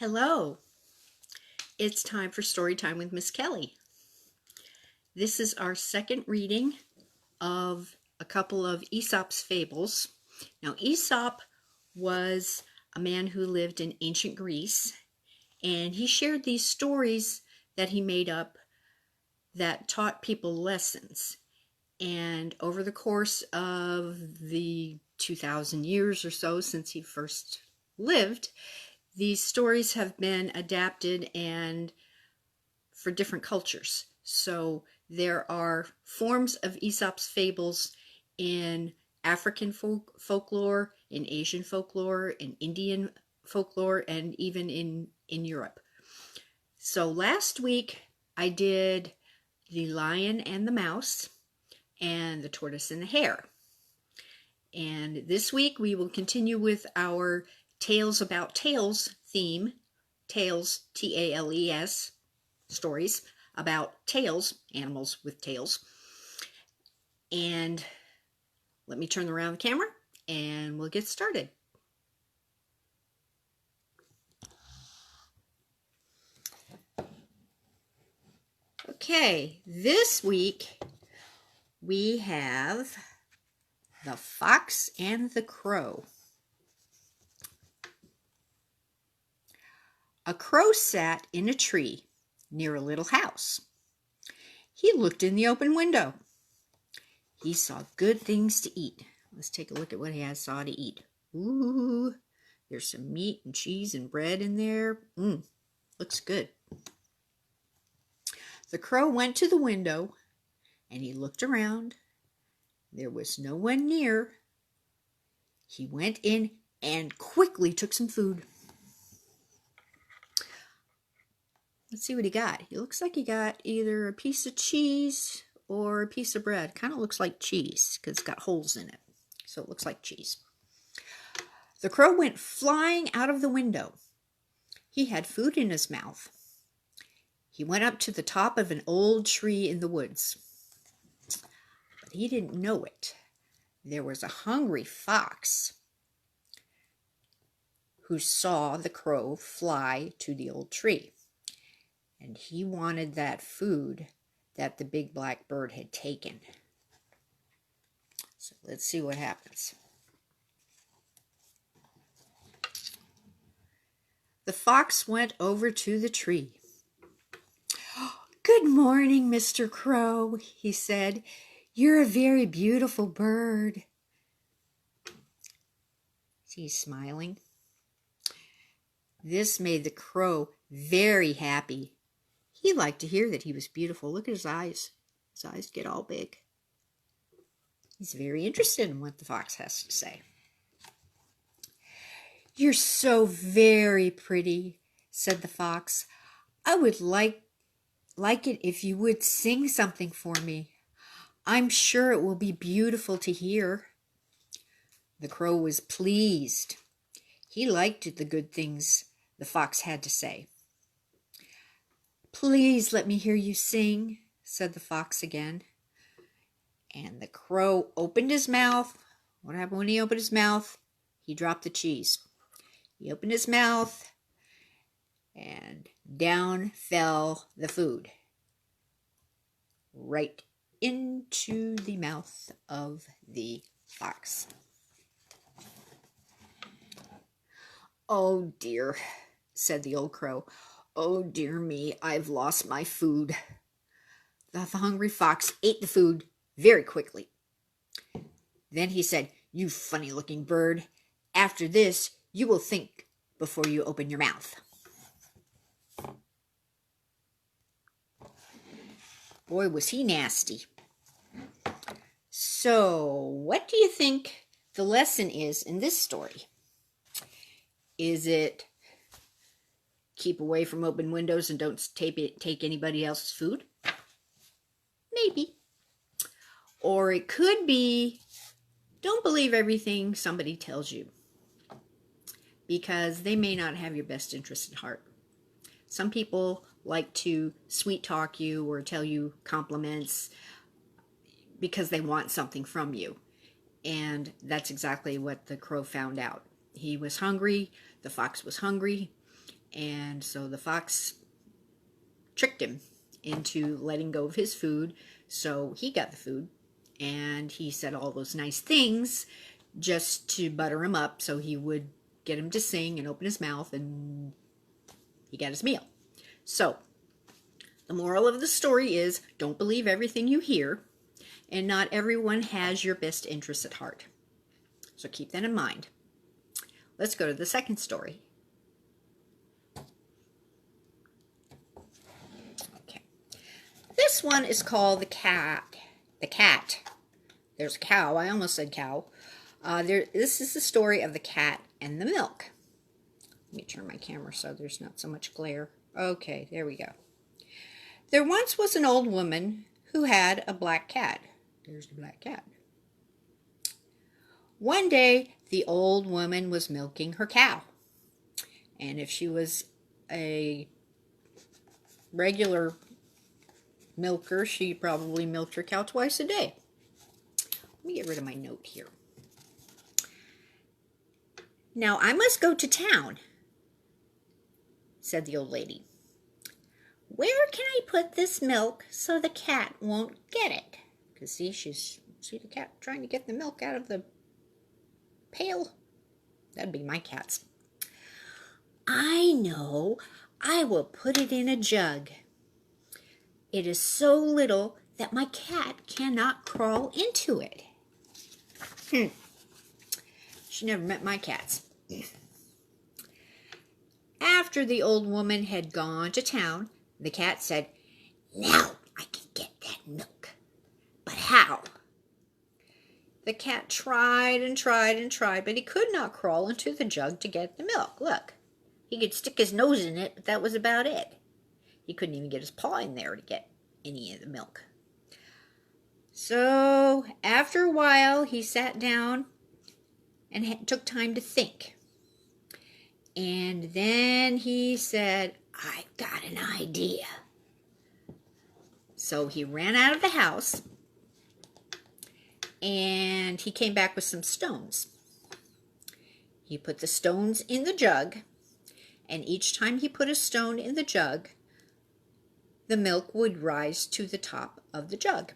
Hello, it's time for Story Time with Miss Kelly. This is our second reading of a couple of Aesop's fables. Now, Aesop was a man who lived in ancient Greece, and he shared these stories that he made up that taught people lessons. And over the course of the 2,000 years or so since he first lived, these stories have been adapted and for different cultures. So there are forms of Aesop's fables in African folklore, in Asian folklore, in Indian folklore, and even in Europe. So last week I did the lion and the mouse and the tortoise and the hare. And this week we will continue with our Tales About Tales theme, Tales, T-A-L-E-S, stories about tails, animals with tails. And let me turn around the camera and we'll get started. Okay, this week we have The Fox and the Crow. A crow sat in a tree near a little house. He looked in the open window. He saw good things to eat. Let's take a look at what he saw to eat. Ooh, there's some meat and cheese and bread in there. Looks good. The crow went to the window and he looked around. There was no one near. He went in and quickly took some food. Let's see what he got. He looks like he got either a piece of cheese or a piece of bread. Kind of looks like cheese because it's got holes in it. So it looks like cheese. The crow went flying out of the window. He had food in his mouth. He went up to the top of an old tree in the woods. But he didn't know it. There was a hungry fox who saw the crow fly to the old tree. And he wanted that food that the big black bird had taken. So let's see what happens. The fox went over to the tree. "Good morning, Mr. Crow," he said. "You're a very beautiful bird." He's smiling. This made the crow very happy. He liked to hear that he was beautiful. Look at his eyes. His eyes get all big. He's very interested in what the fox has to say. "You're so very pretty," said the fox. "I would like it if you would sing something for me. I'm sure it will be beautiful to hear." The crow was pleased. He liked the good things the fox had to say. "Please let me hear you sing," said the fox again. And the crow opened his mouth. What happened when he opened his mouth? He dropped the cheese. He opened his mouth, and down fell the food. Right into the mouth of the fox. "Oh dear," said the old crow. "Oh dear me, I've lost my food." The hungry fox ate the food very quickly. Then he said, "You funny-looking bird, after this you will think before you open your mouth." Boy, was he nasty. So, what do you think the lesson is in this story? Is it keep away from open windows and don't take anybody else's food? Maybe. Or it could be, don't believe everything somebody tells you, because they may not have your best interest at heart. Some people like to sweet talk you or tell you compliments because they want something from you. And that's exactly what the crow found out. He was hungry, the fox was hungry, And so the fox tricked him into letting go of his food, so he got the food. And he said all those nice things just to butter him up so he would get him to sing and open his mouth, and he got his meal. So the moral of the story is, don't believe everything you hear, and not everyone has your best interests at heart. So keep that in mind. Let's go to the second story. Okay. This one is called The Cat. The Cat. There's a cow. I almost said cow. This is the story of the cat and the milk. Let me turn my camera so there's not so much glare. Okay, there we go. There once was an old woman who had a black cat. There's the black cat. One day, the old woman was milking her cow. And if she was a regular milker, she probably milked her cow twice a day. Let me get rid of my note here. Now, I must go to town, said the old lady. Where can I put this milk so the cat won't get it? Because see the cat trying to get the milk out of the pail? That'd be my cat's. I know. I will put it in a jug. It is so little that my cat cannot crawl into it. She never met my cats. After the old woman had gone to town, the cat said, Now I can get that milk. But how? The cat tried and tried and tried, but he could not crawl into the jug to get the milk. Look, he could stick his nose in it, but that was about it. He couldn't even get his paw in there to get any of the milk. So after a while, he sat down and took time to think. And then he said, I've got an idea. So he ran out of the house and he came back with some stones. He put the stones in the jug, and each time he put a stone in the jug, the milk would rise to the top of the jug.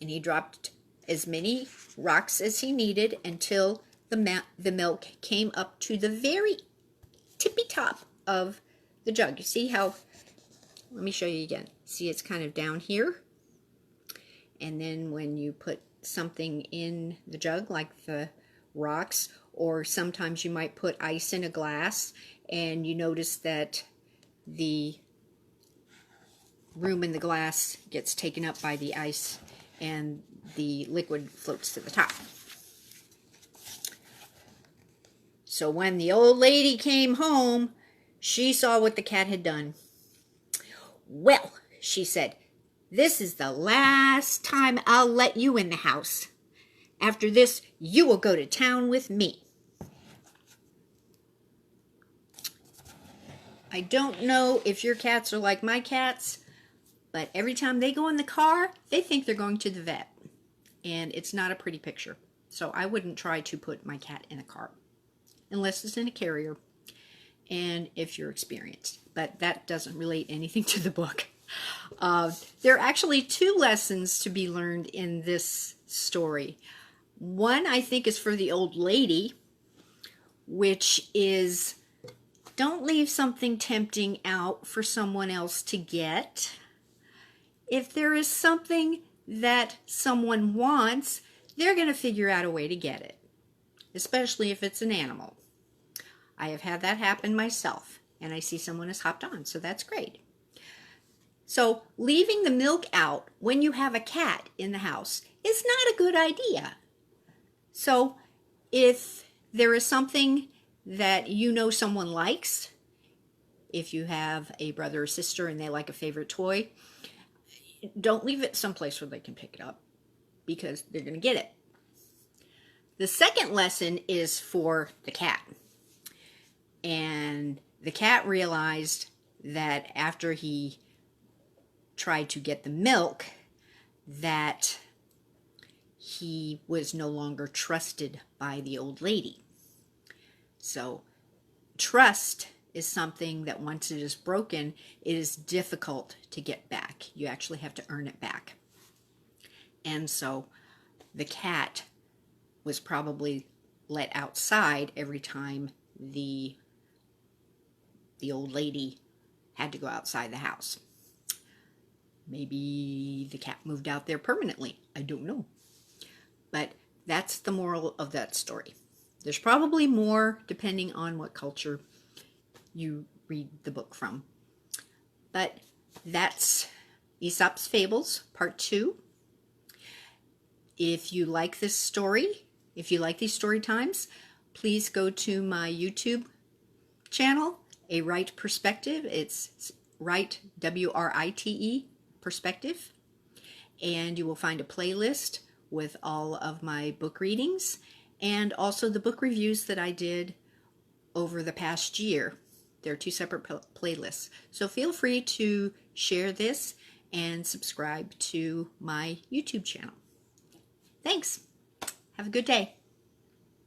And he dropped as many rocks as he needed until the milk came up to the very tippy top of the jug. You see how, let me show you again. See, it's kind of down here. And then when you put something in the jug, like the rocks, or sometimes you might put ice in a glass, and you notice that the room in the glass gets taken up by the ice and the liquid floats to the top. So when the old lady came home, she saw what the cat had done. Well, she said, this is the last time I'll let you in the house. After this, you will go to town with me. I don't know if your cats are like my cats, but every time they go in the car, they think they're going to the vet. And it's not a pretty picture. So I wouldn't try to put my cat in a car, unless it's in a carrier and if you're experienced. But that doesn't relate anything to the book. There are actually two lessons to be learned in this story. One, I think, is for the old lady, which is, don't leave something tempting out for someone else to get. If there is something that someone wants, they're going to figure out a way to get it, especially if it's an animal. I have had that happen myself, and I see someone has hopped on, so that's great. So leaving the milk out when you have a cat in the house is not a good idea. So if there is something that you know someone likes, if you have a brother or sister and they like a favorite toy, don't leave it someplace where they can pick it up, because they're going to get it. The second lesson is for the cat. And the cat realized that after he tried to get the milk, that he was no longer trusted by the old lady. So trust is something that once it is broken, it is difficult to get back. You actually have to earn it back. And so the cat was probably let outside every time the old lady had to go outside the house. Maybe the cat moved out there permanently. I don't know. But that's the moral of that story. There's probably more depending on what culture you read the book from. But that's Aesop's Fables, Part 2. If you like this story, if you like these story times, please go to my YouTube channel, A Write Perspective. It's Write, W-R-I-T-E, Perspective. And you will find a playlist with all of my book readings and also the book reviews that I did over the past year. They're two separate playlists. So feel free to share this and subscribe to my YouTube channel. Thanks. Have a good day.